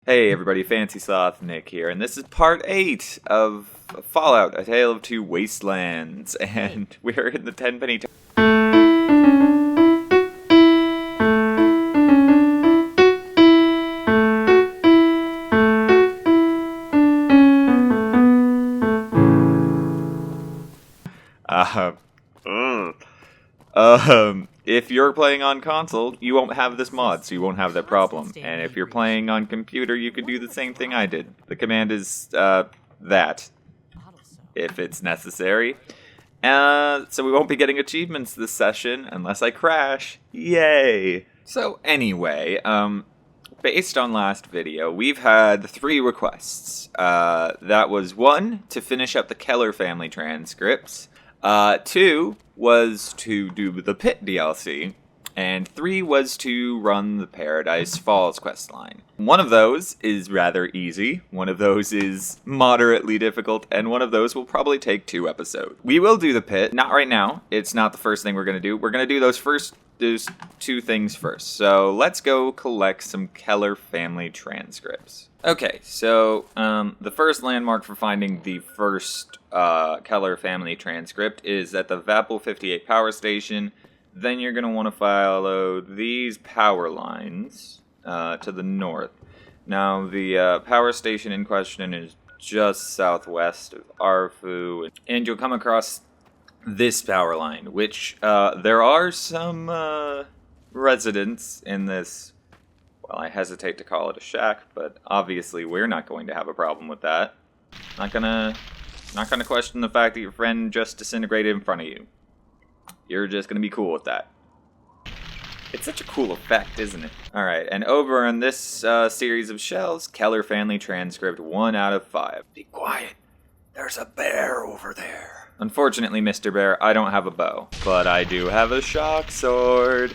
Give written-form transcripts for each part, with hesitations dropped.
Hey everybody, Fancy Sloth Nick here, and this is part 8 of Fallout, A Tale of Two Wastelands, and we're in the Tenpenny Tower. If you're playing on console, you won't have this mod, so you won't have that problem. And if you're playing on computer, you could do the same thing I did. The command is, that, if it's necessary. So we won't be getting achievements this session, unless I crash. Yay! So anyway, based on last video, we've had 3 requests. That was 1, to finish up the Keller Family transcripts. 2 was to do the Pitt DLC, and 3 was to run the Paradise Falls questline. One of those is rather easy, one of those is moderately difficult, and one of those will probably take 2 episodes. We will do the Pitt, not right now, it's not the first thing we're going to do. We're going to do those 2 things first. So let's go collect some Keller Family transcripts. Okay, so the first landmark for finding the first Keller Family transcript is at the Vapple 58 power station. Then you're going to want to follow these power lines to the north. Now, the power station in question is just southwest of Arfu, and you'll come across this power line, which there are some residents in this. Well, I hesitate to call it a shack, but obviously we're not going to have a problem with that. Not gonna question the fact that your friend just disintegrated in front of you. You're just gonna be cool with that. It's such a cool effect, isn't it? Alright, and over on this series of shells, Keller Family transcript 1 out of 5. Be quiet. There's a bear over there. Unfortunately, Mr. Bear, I don't have a bow, but I do have a shock sword.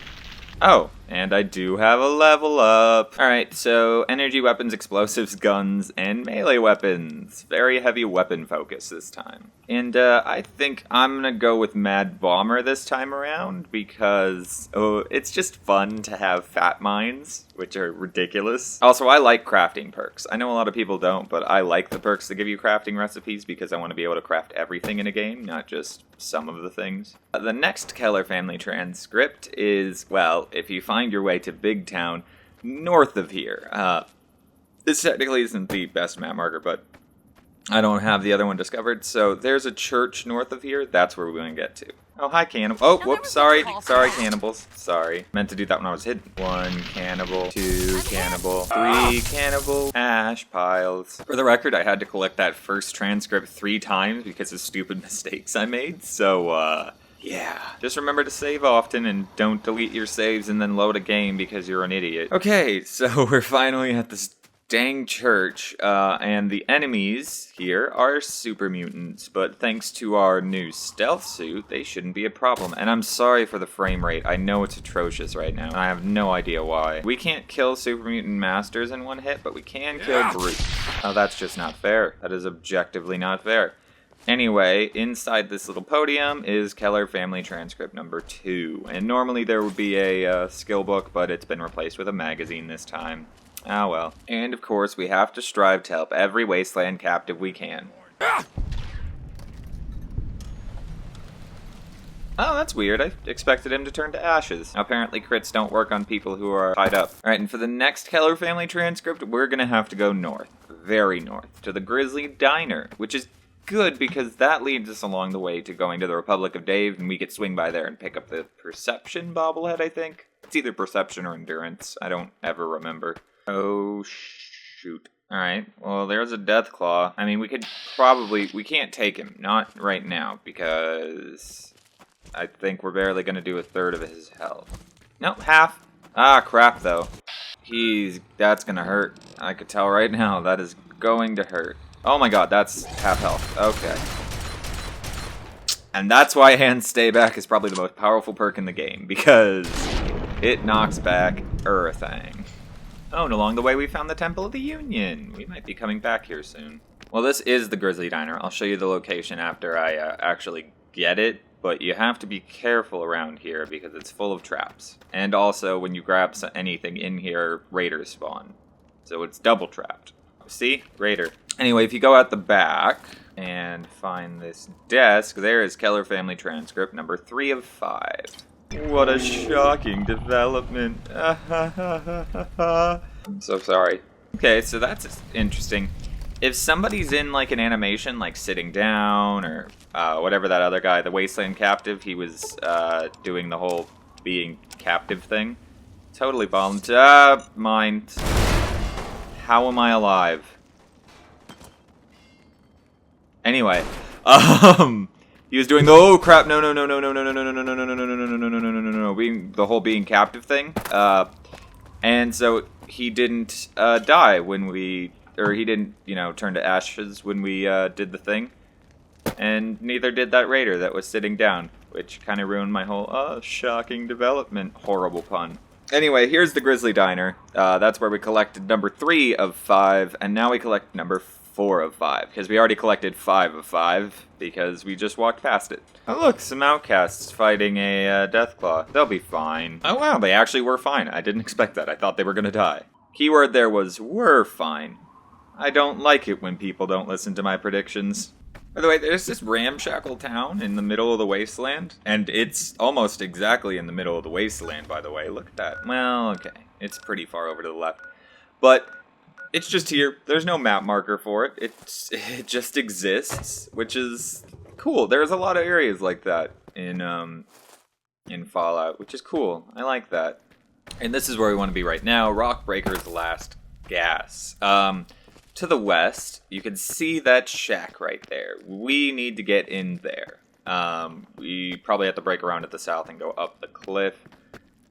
Oh, and I do have a level up. Alright, so energy weapons, explosives, guns, and melee weapons. Very heavy weapon focus this time. And I think I'm gonna go with Mad Bomber this time around because it's just fun to have fat mines, which are ridiculous. Also, I like crafting perks. I know a lot of people don't, but I like the perks that give you crafting recipes because I want to be able to craft everything in a game, not just some of the things. The next Keller Family transcript is, well, if you find your way to Big Town north of here. This technically isn't the best map marker, but I don't have the other one discovered, so there's a church north of here. That's where we're going to get to. Oh, hi, cannibal. Oh, whoops, sorry, cannibals. Sorry. Meant to do that when I was hidden. 1 cannibal, 2 cannibal, 3 cannibal, ash piles. For the record, I had to collect that first transcript 3 times because of stupid mistakes I made, so, yeah. Just remember to save often and don't delete your saves and then load a game because you're an idiot. Okay, so we're finally at this dang church, and the enemies here are super mutants, but thanks to our new stealth suit, they shouldn't be a problem. And I'm sorry for the frame rate. I know it's atrocious right now, and I have no idea why. We can't kill super mutant masters in 1 hit, but we can kill brutes. Oh, that's just not fair. That is objectively not fair. Anyway, inside this little podium is Keller Family transcript number 2, and normally there would be a skill book, but it's been replaced with a magazine this time. Ah well. And of course, we have to strive to help every wasteland captive we can. Ah! Oh, that's weird. I expected him to turn to ashes. Apparently crits don't work on people who are tied up. Alright, and for the next Keller Family transcript, we're gonna have to go north. Very north. To the Grizzly Diner, which is good because that leads us along the way to going to the Republic of Dave, and we could swing by there and pick up the Perception Bobblehead, I think. It's either Perception or Endurance. I don't ever remember. Oh, shoot. Alright, well, there's a Deathclaw. I mean, we can't take him. Not right now, because I think we're barely going to do 1/3 of his health. Nope, half. Ah, crap, though. That's going to hurt. I could tell right now, that is going to hurt. Oh my god, that's half health. Okay. And that's why Hand Stay Back is probably the most powerful perk in the game, because it knocks back everything. Oh, and along the way we found the Temple of the Union. We might be coming back here soon. Well, this is the Grizzly Diner. I'll show you the location after I actually get it, but you have to be careful around here because it's full of traps. And also, when you grab anything in here, raiders spawn. So it's double trapped. See? Raider. Anyway, if you go out the back and find this desk, there is Keller Family Transcript number 3 of 5. What a shocking development. I'm so sorry. Okay, so that's interesting. If somebody's in like an animation, like sitting down or whatever that other guy, the Wasteland Captive, he was doing the whole being captive thing. Totally volunteer. Mind. How am I alive? Anyway, he was doing the oh crap no being the whole being captive thing, and so he didn't die when we, or he didn't turn to ashes when we did the thing, and neither did that raider that was sitting down, which kind of ruined my whole shocking development. Horrible pun. Anyway, here's the Grizzly Diner. That's where we collected number 3 of 5, and now we collect number 4 of 5, because we already collected 5 of 5, because we just walked past it. Oh look, some outcasts fighting a Deathclaw. They'll be fine. Oh wow, they actually were fine. I didn't expect that. I thought they were gonna die. Keyword there was were fine. I don't like it when people don't listen to my predictions. By the way, there's this ramshackle town in the middle of the wasteland, and it's almost exactly in the middle of the wasteland, by the way. Look at that. Well, okay. It's pretty far over to the left. But it's just here. There's no map marker for it. It just exists, which is cool. There's a lot of areas like that in Fallout, which is cool. I like that. And this is where we want to be right now. Rockbreaker's Last Gas. To the west, you can see that shack right there. We need to get in there. We probably have to break around at the south and go up the cliff.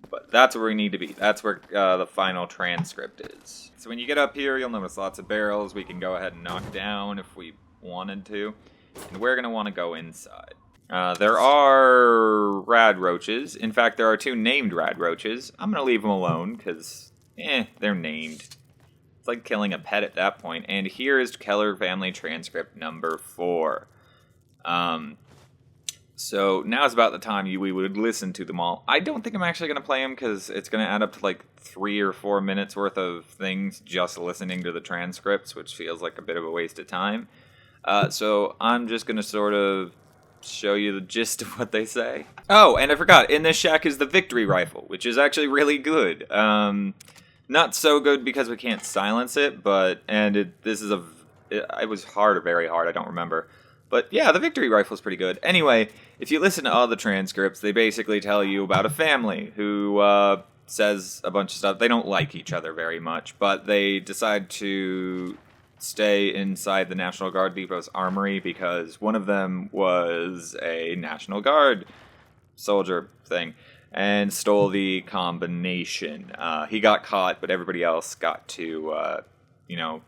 But that's where we need to be. That's where the final transcript is. So when you get up here, you'll notice lots of barrels we can go ahead and knock down if we wanted to. And we're going to want to go inside. There are rad roaches. In fact, there are 2 named rad roaches. I'm going to leave them alone because, they're named. It's like killing a pet at that point. And here is Keller Family Transcript number 4. So now's about the time we would listen to them all. I don't think I'm actually going to play them because it's going to add up to like 3 or 4 minutes worth of things just listening to the transcripts, which feels like a bit of a waste of time. So I'm just going to sort of show you the gist of what they say. Oh, and I forgot, in this shack is the victory rifle, which is actually really good. Not so good because we can't silence it, it was hard or very hard, I don't remember. But yeah, the victory rifle is pretty good. Anyway, if you listen to all the transcripts, they basically tell you about a family who says a bunch of stuff. They don't like each other very much, but they decide to stay inside the National Guard Depot's armory because one of them was a National Guard soldier thing and stole the combination. He got caught, but everybody else got to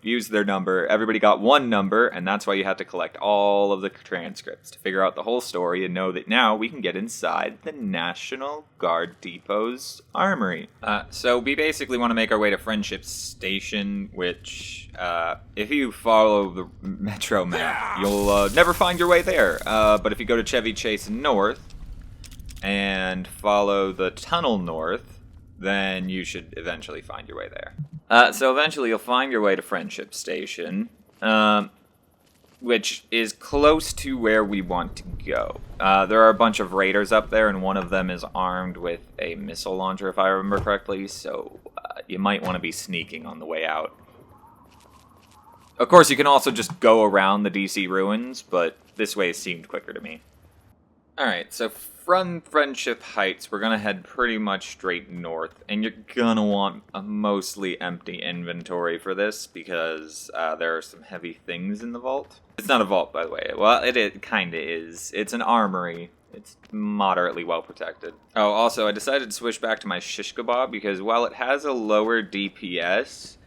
use their number. Everybody got 1 number, and that's why you have to collect all of the transcripts to figure out the whole story and know that now we can get inside the National Guard Depot's armory. So we basically want to make our way to Friendship Station, which, if you follow the Metro map, you'll never find your way there. But if you go to Chevy Chase North and follow the tunnel north, then you should eventually find your way there. So eventually you'll find your way to Friendship Station, which is close to where we want to go. There are a bunch of raiders up there, and one of them is armed with a missile launcher, if I remember correctly, so you might want to be sneaking on the way out. Of course, you can also just go around the DC ruins, but this way seemed quicker to me. Alright, so from Friendship Heights, we're going to head pretty much straight north, and you're going to want a mostly empty inventory for this, because there are some heavy things in the vault. It's not a vault, by the way. Well, it kind of is. It's an armory. It's moderately well protected. Oh, also, I decided to switch back to my shish kebab, because while it has a lower DPS,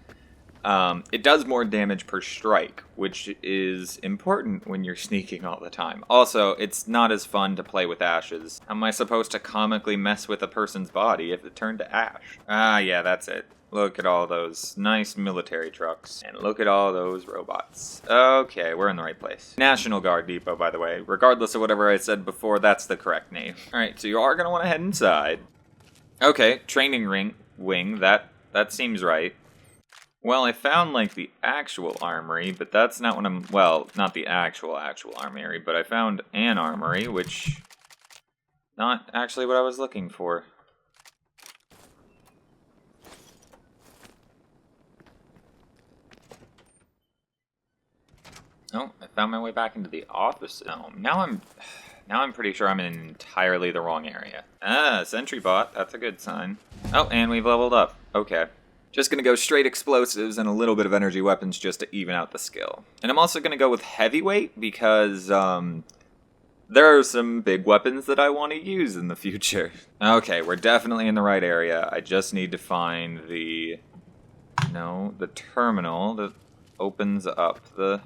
it does more damage per strike, which is important when you're sneaking all the time. Also, it's not as fun to play with ashes. How am I supposed to comically mess with a person's body if it turned to ash? Ah, yeah, that's it. Look at all those nice military trucks. And look at all those robots. Okay, we're in the right place. National Guard Depot, by the way. Regardless of whatever I said before, that's the correct name. Alright, so you are going to want to head inside. Okay, training wing. That seems right. Well, I found, like, the actual armory, but that's not what I'm... Well, not the actual armory, but I found an armory, which... Not actually what I was looking for. Oh, I found my way back into the office. Oh, now I'm pretty sure I'm in entirely the wrong area. Ah, sentry bot. That's a good sign. Oh, and we've leveled up. Okay. Just gonna go straight explosives and a little bit of energy weapons just to even out the skill. And I'm also gonna go with heavyweight because, there are some big weapons that I want to use in the future. Okay, we're definitely in the right area. I just need to find the terminal that opens up the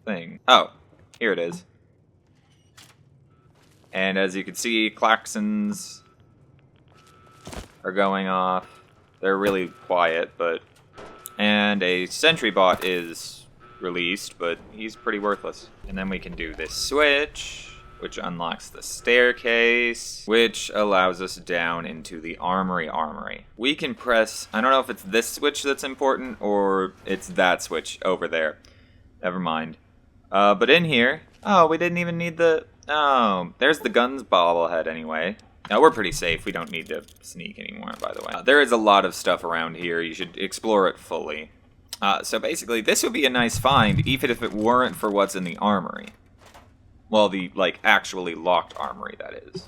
thing. Oh, here it is. And as you can see, klaxons are going off. They're really quiet, but... And a sentry bot is released, but he's pretty worthless. And then we can do this switch, which unlocks the staircase, which allows us down into the armory. We can press... I don't know if it's this switch that's important, or it's that switch over there. Never mind. But in here... Oh, we didn't even need the... Oh, there's the guns bobblehead anyway. Now, we're pretty safe. We don't need to sneak anymore, by the way. There is a lot of stuff around here. You should explore it fully. So basically, this would be a nice find, even if it weren't for what's in the armory. Well, the, like, actually locked armory, that is.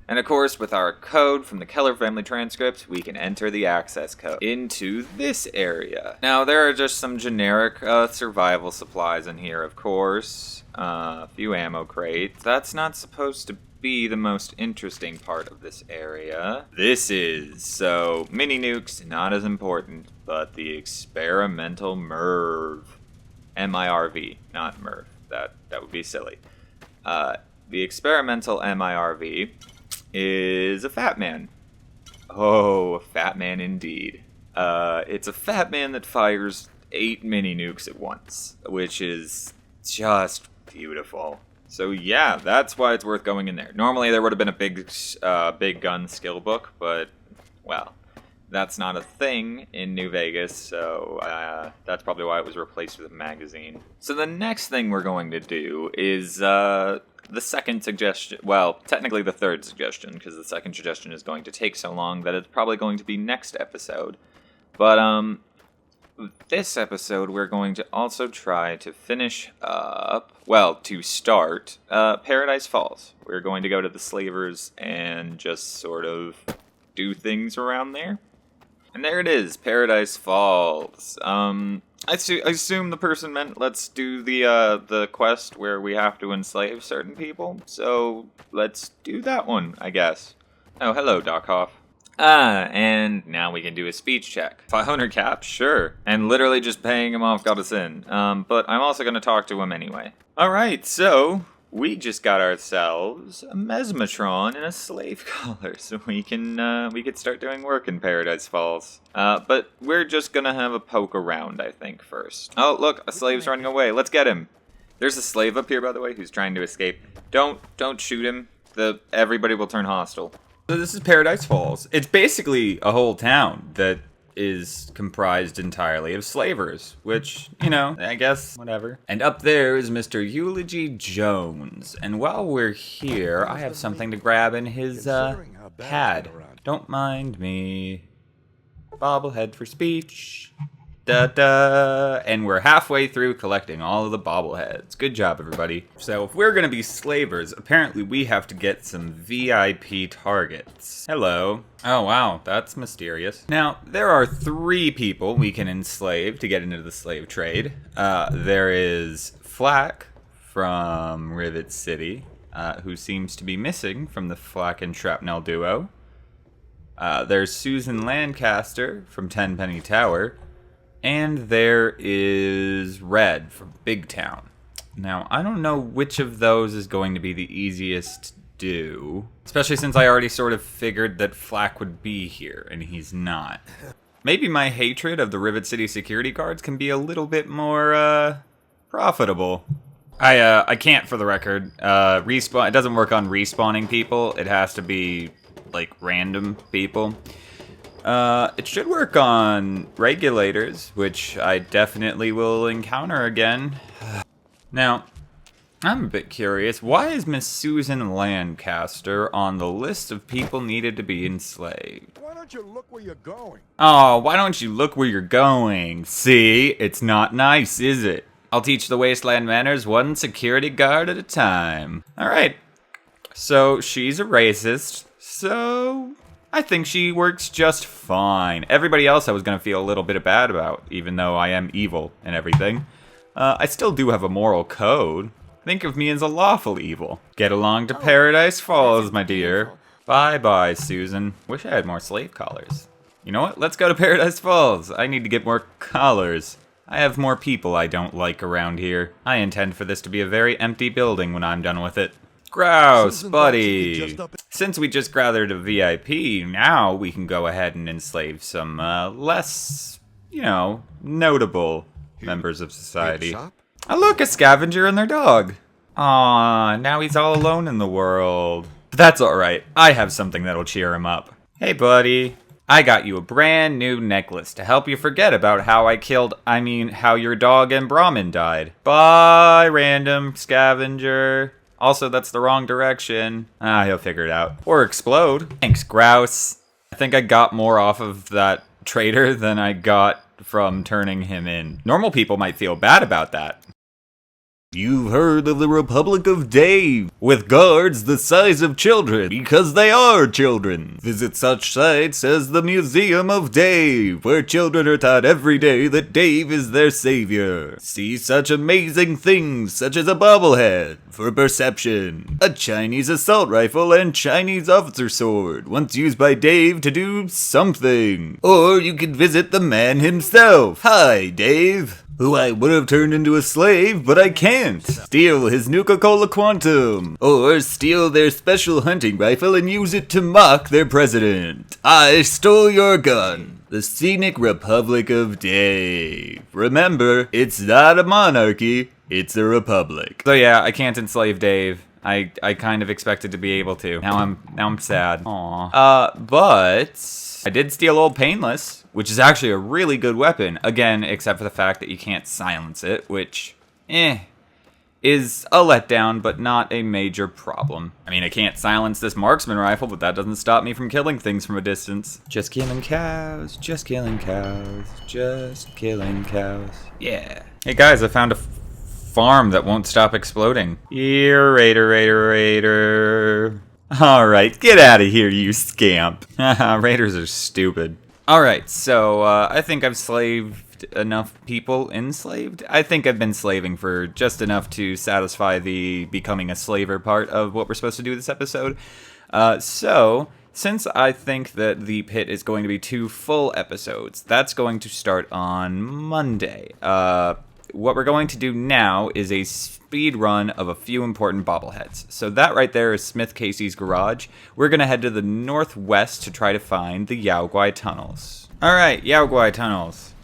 And of course, with our code from the Keller Family transcript, we can enter the access code into this area. Now, there are just some generic survival supplies in here, of course. A few ammo crates. That's not supposed to be the most interesting part of this area. This is. So, mini nukes, not as important, but the experimental MIRV. MIRV, not MIRV. That would be silly. The experimental MIRV is a fat man. Oh, a fat man indeed. It's a fat man that fires 8 mini nukes at once, which is just beautiful. So yeah, that's why it's worth going in there. Normally there would have been a big gun skill book, but, well, that's not a thing in New Vegas, so that's probably why it was replaced with a magazine. So the next thing we're going to do is the second suggestion. Well, technically the third suggestion, because the second suggestion is going to take so long that it's probably going to be next episode. But this episode we're going to also try to finish up, well, to start Paradise Falls. We're going to go to the slavers and just sort of do things around there. And there it is, Paradise Falls. I assume the person meant let's do the quest where we have to enslave certain people. So let's do that one, I guess. Oh, hello, Doc Hoff. And now we can do a speech check. 500 cap, sure. And literally just paying him off got us in. But I'm also going to talk to him anyway. Alright, so we just got ourselves a Mesmetron and a slave collar, so we could start doing work in Paradise Falls. But we're just gonna have a poke around, I think, first. Oh, look, a slave's running away. Let's get him. There's a slave up here, by the way, who's trying to escape. Don't shoot him. Everybody will turn hostile. So this is Paradise Falls. It's basically a whole town that is comprised entirely of slavers, which, you know, I guess, whatever. And up there is Mr. Eulogy Jones. And while we're here, I have something to grab in his, pad. Don't mind me. Bobblehead for speech. Da-da! And we're halfway through collecting all of the bobbleheads. Good job, everybody. So if we're gonna be slavers, apparently we have to get some VIP targets. Hello. Oh, wow, that's mysterious. Now, there are 3 people we can enslave to get into the slave trade. There is Flack from Rivet City, who seems to be missing from the Flack and Shrapnel duo. There's Susan Lancaster from Tenpenny Tower. And there is Red from Big Town. Now, I don't know which of those is going to be the easiest to do. Especially since I already sort of figured that Flack would be here, and he's not. Maybe my hatred of the Rivet City security guards can be a little bit more, profitable. I can't, for the record. Respawn. It doesn't work on respawning people. It has to be, like, random people. It should work on regulators, which I definitely will encounter again. Now, I'm a bit curious. Why is Miss Susan Lancaster on the list of people needed to be enslaved? Why don't you look where you're going? Oh, why don't you look where you're going? See? It's not nice, is it? I'll teach the wasteland manners one security guard at a time. Alright. So, she's a racist. So, I think she works just fine. Everybody else I was gonna feel a little bit bad about, even though I am evil and everything. I still do have a moral code. Think of me as a lawful evil. Get along to Paradise Falls, my dear. Bye-bye, Susan. Wish I had more slave collars. You know what? Let's go to Paradise Falls. I need to get more collars. I have more people I don't like around here. I intend for this to be a very empty building when I'm done with it. Grouse, buddy. Since we just gathered a VIP, now we can go ahead and enslave some less, notable members of society. Oh look, a scavenger and their dog. Aw, now he's all alone in the world. But that's alright, I have something that'll cheer him up. Hey buddy, I got you a brand new necklace to help you forget about how how your dog and Brahmin died. Bye, random scavenger. Also, that's the wrong direction. He'll figure it out. Or explode. Thanks, Grouse. I think I got more off of that traitor than I got from turning him in. Normal people might feel bad about that. You've heard of the Republic of Dave, with guards the size of children, because they are children. Visit such sites as the Museum of Dave, where children are taught every day that Dave is their savior. See such amazing things, such as a bobblehead, for perception, a Chinese assault rifle and Chinese officer sword, once used by Dave to do something. Or you can visit the man himself. Hi, Dave. Who I would have turned into a slave, but I can't. Steal his Nuka-Cola Quantum. Or steal their special hunting rifle and use it to mock their president. I stole your gun. The Scenic Republic of Dave. Remember, it's not a monarchy, it's a republic. So yeah, I can't enslave Dave. I kind of expected to be able to. Now I'm sad. Aww. But I did steal Old Painless, which is actually a really good weapon. Again, except for the fact that you can't silence it, which, is a letdown, but not a major problem. I mean, I can't silence this marksman rifle, but that doesn't stop me from killing things from a distance. Just killing cows, just killing cows, just killing cows. Yeah. Hey guys, I found a farm that won't stop exploding. Here, Raider. Alright, get out of here, you scamp. Raiders are stupid. Alright, so, I think I've slaved enough people enslaved? I think I've been slaving for just enough to satisfy the becoming a slaver part of what we're supposed to do this episode. So, since I think that the Pit is going to be 2 full episodes, that's going to start on Monday. What we're going to do now is a speed run of a few important bobbleheads. So that right there is Smith Casey's garage. We're going to head to the northwest to try to find the Yaoguai tunnels. Alright, Yaoguai tunnels.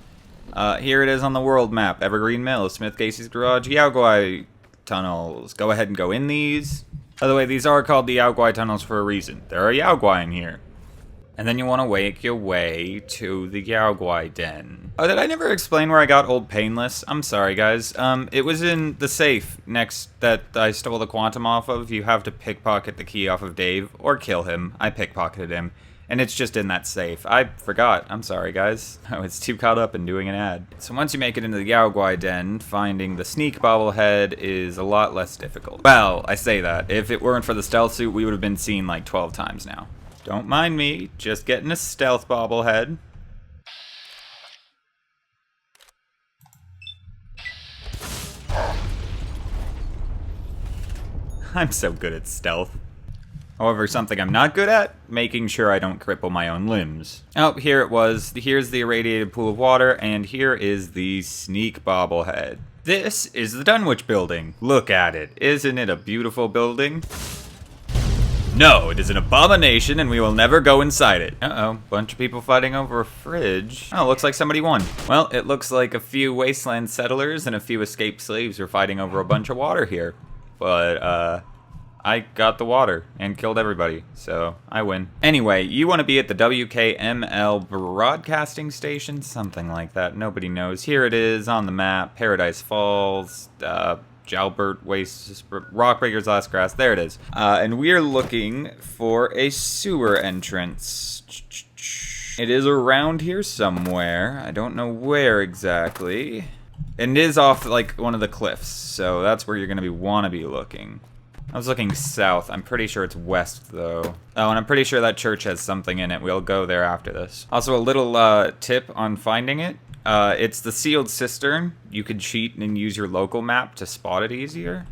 Here it is on the world map. Evergreen Mills, Smith Casey's garage, Yaoguai tunnels. Go ahead and go in these. By the way, these are called the Yaoguai tunnels for a reason. There are Yaoguai in here. And then you want to make your way to the Yaoguai den. Oh, did I never explain where I got Old Painless? I'm sorry, guys. It was in the safe next that I stole the Quantum off of. You have to pickpocket the key off of Dave, or kill him. I pickpocketed him. And it's just in that safe. I forgot. I'm sorry, guys. I was too caught up in doing an ad. So once you make it into the Yaoguai den, finding the sneak bobblehead is a lot less difficult. Well, I say that. If it weren't for the stealth suit, we would have been seen like 12 times now. Don't mind me, just getting a stealth bobblehead. I'm so good at stealth. However, something I'm not good at, making sure I don't cripple my own limbs. Oh, here it was. Here's the irradiated pool of water, and here is the sneak bobblehead. This is the Dunwich building. Look at it. Isn't it a beautiful building? No, it is an abomination, and we will never go inside it. Uh-oh, bunch of people fighting over a fridge. Oh, looks like somebody won. Well, it looks like a few wasteland settlers and a few escaped slaves are fighting over a bunch of water here. But, I got the water and killed everybody, so I win. Anyway, you want to be at the WKML broadcasting station? Something like that. Nobody knows. Here it is on the map. Paradise Falls, Jalbert Waste, Rockbreaker's Last Grass. There it is. And we are looking for a sewer entrance. It is around here somewhere. I don't know where exactly. And it is off like one of the cliffs, so that's where you're gonna wanna be looking. I was looking south. I'm pretty sure it's west though. Oh, and I'm pretty sure that church has something in it. We'll go there after this. Also, a little tip on finding it. It's the sealed cistern. You could cheat and use your local map to spot it easier.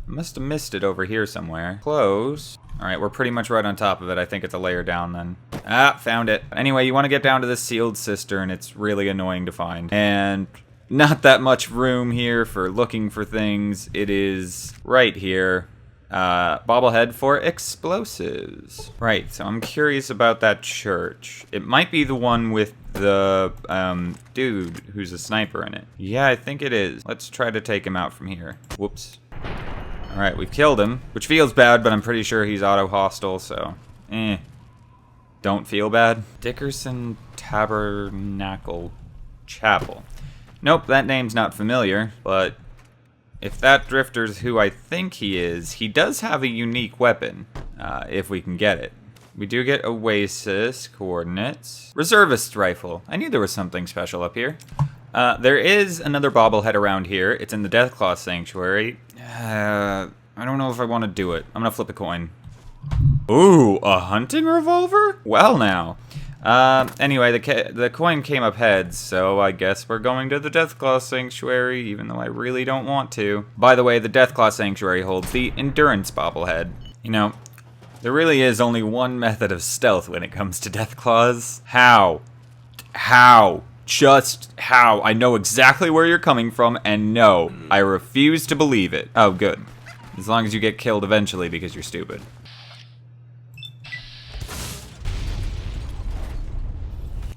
Must have missed it over here somewhere. Close. Alright, we're pretty much right on top of it. I think it's a layer down then. Ah, found it. Anyway, you want to get down to the sealed cistern. It's really annoying to find. And not that much room here for looking for things. It is right here. Bobblehead for explosives. Right, so I'm curious about that church. It might be the one with the dude who's a sniper in it. Yeah, I think it is. Let's try to take him out from here. Whoops. Alright, we've killed him, which feels bad, but I'm pretty sure he's auto-hostile, so don't feel bad. Dickerson Tabernacle Chapel. Nope, that name's not familiar, but if that drifter's who I think he is, he does have a unique weapon, if we can get it. We do get Oasis coordinates. Reservist rifle. I knew there was something special up here. There is another bobblehead around here. It's in the Deathclaw Sanctuary. I don't know if I want to do it. I'm gonna flip a coin. Ooh, a hunting revolver? Well now. Anyway, the coin came up heads, so I guess we're going to the Deathclaw Sanctuary, even though I really don't want to. By the way, the Deathclaw Sanctuary holds the Endurance Bobblehead. You know, there really is only one method of stealth when it comes to Deathclaws. How? How? Just how? I know exactly where you're coming from, and no, I refuse to believe it. Oh, good. As long as you get killed eventually because you're stupid.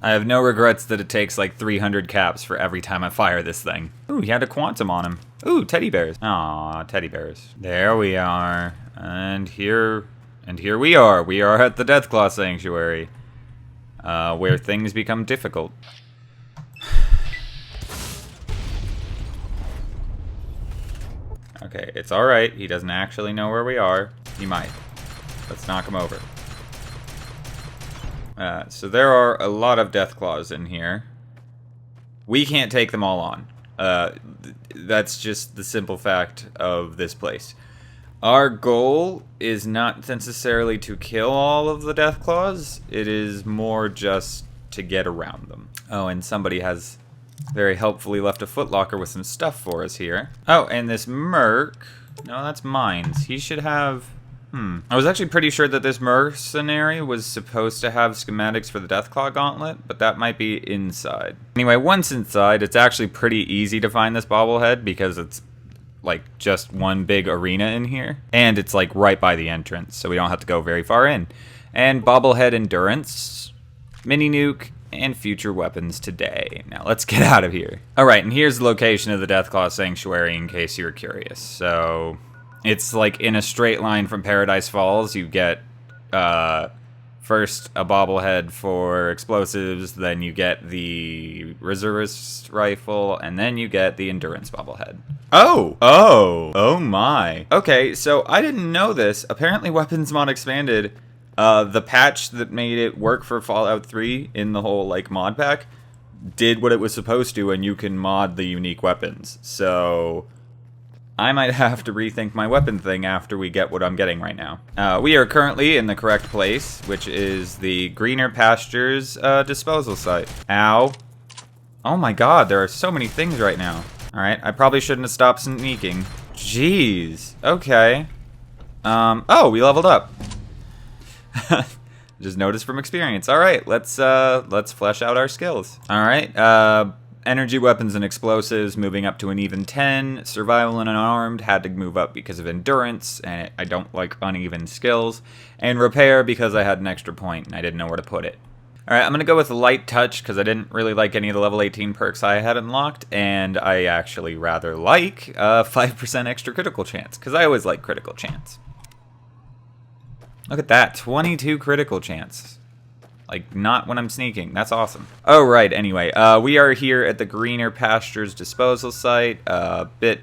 I have no regrets that it takes like 300 caps for every time I fire this thing. Ooh, he had a quantum on him. Ooh, teddy bears. Aw, teddy bears. There we are. And here we are. We are at the Deathclaw Sanctuary, where things become difficult. Okay, it's alright. He doesn't actually know where we are. He might. Let's knock him over. So there are a lot of Deathclaws in here. We can't take them all on. That's just the simple fact of this place. Our goal is not necessarily to kill all of the Deathclaws. It is more just to get around them. Oh, and somebody has very helpfully left a footlocker with some stuff for us here. Oh, and this merc. No, that's mines. He should have... I was actually pretty sure that this mercenary was supposed to have schematics for the Deathclaw Gauntlet, but that might be inside. Anyway, once inside, it's actually pretty easy to find this bobblehead because it's like just one big arena in here. And it's like right by the entrance, so we don't have to go very far in. And bobblehead endurance, mini nuke, and future weapons today. Now let's get out of here. Alright, and here's the location of the Deathclaw Sanctuary in case you're curious. So... it's like in a straight line from Paradise Falls. You get first a bobblehead for explosives, then you get the reservist rifle, and then you get the endurance bobblehead. Oh my. Okay, so I didn't know this. Apparently Weapons Mod Expanded, the patch that made it work for Fallout 3 in the whole like mod pack did what it was supposed to, and you can mod the unique weapons. So I might have to rethink my weapon thing after we get what I'm getting right now. We are currently in the correct place, which is the Greener Pastures disposal site. Ow. Oh my god, there are so many things right now. Alright, I probably shouldn't have stopped sneaking. Jeez. Okay. Oh, we leveled up. Just noticed from experience. Alright, let's flesh out our skills. Alright, energy weapons and explosives moving up to an even 10. Survival and unarmed had to move up because of endurance, and I don't like uneven skills. And repair because I had an extra point and I didn't know where to put it. Alright, I'm going to go with light touch because I didn't really like any of the level 18 perks I had unlocked, and I actually rather like 5% extra critical chance because I always like critical chance. Look at that, 22 critical chance. Like, not when I'm sneaking. That's awesome. Oh, right, anyway. We are here at the Greener Pastures disposal site, a bit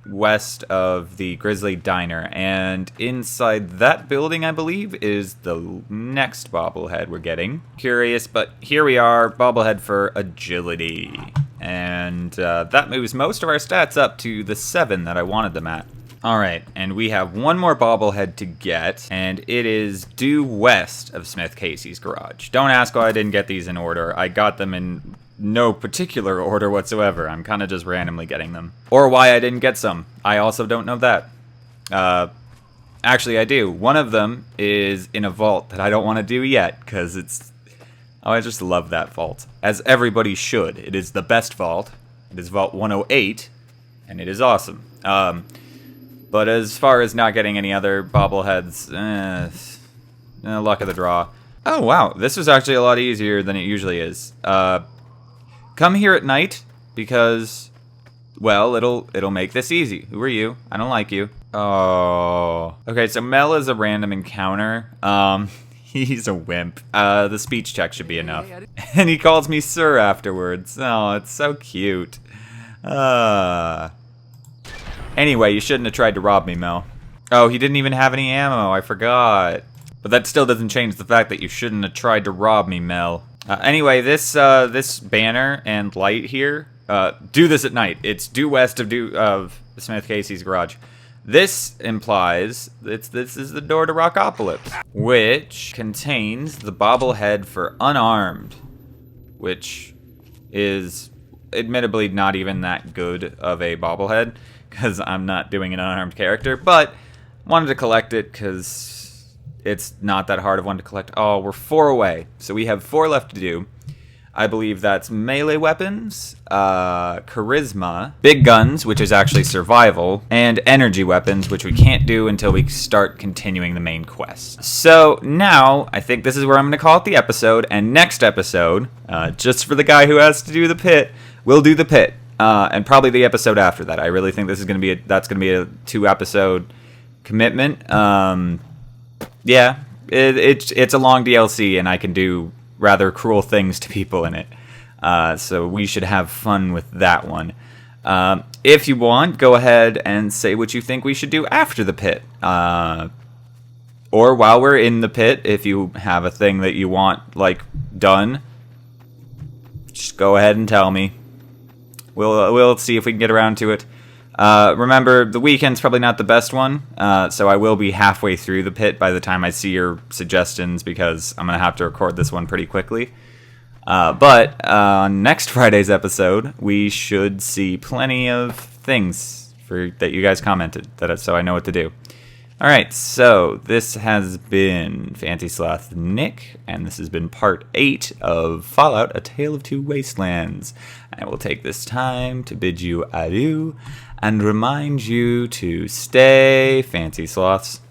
west of the Grizzly Diner. And inside that building, I believe, is the next bobblehead we're getting. Curious, but here we are, bobblehead for agility. And that moves most of our stats up to the 7 that I wanted them at. Alright, and we have one more bobblehead to get, and it is due west of Smith Casey's garage. Don't ask why I didn't get these in order. I got them in no particular order whatsoever. I'm kind of just randomly getting them. Or why I didn't get some. I also don't know that. Actually, I do. One of them is in a vault that I don't want to do yet, because it's... Oh, I just love that vault. As everybody should. It is the best vault. It is Vault 108, and it is awesome. But as far as not getting any other bobbleheads, luck of the draw. Oh, wow. This was actually a lot easier than it usually is. Come here at night, because, well, it'll make this easy. Who are you? I don't like you. Oh. Okay, so Mel is a random encounter. He's a wimp. The speech check should be enough. And he calls me sir afterwards. Oh, it's so cute. Anyway, you shouldn't have tried to rob me, Mel. Oh, he didn't even have any ammo. I forgot. But that still doesn't change the fact that you shouldn't have tried to rob me, Mel. Anyway, this banner and light here, do this at night. It's due west of Smith Casey's garage. This implies this is the door to Rockopolis, which contains the bobblehead for unarmed, which is admittedly not even that good of a bobblehead, because I'm not doing an unarmed character, but wanted to collect it because it's not that hard of one to collect. Oh, we're 4 away, so we have 4 left to do. I believe that's melee weapons, charisma, big guns, which is actually survival, and energy weapons, which we can't do until we start continuing the main quest. So now, I think this is where I'm going to call it the episode, and next episode, just for the guy who has to do the pit, we'll do the pit. And probably the episode after that. I really think this is going to be that's going to be a 2-episode commitment. Yeah, it's a long DLC, and I can do rather cruel things to people in it. So we should have fun with that one. If you want, go ahead and say what you think we should do after the pit. Or while we're in the pit, if you have a thing that you want, like, done, just go ahead and tell me. We'll see if we can get around to it. Remember, the weekend's probably not the best one, so I will be halfway through the pit by the time I see your suggestions, because I'm going to have to record this one pretty quickly. But on next Friday's episode, we should see plenty of things that you guys commented, so I know what to do. Alright, so this has been Fancy Sloth Nick, and this has been part 8 of Fallout, A Tale of Two Wastelands. I will take this time to bid you adieu, and remind you to stay fancy sloths.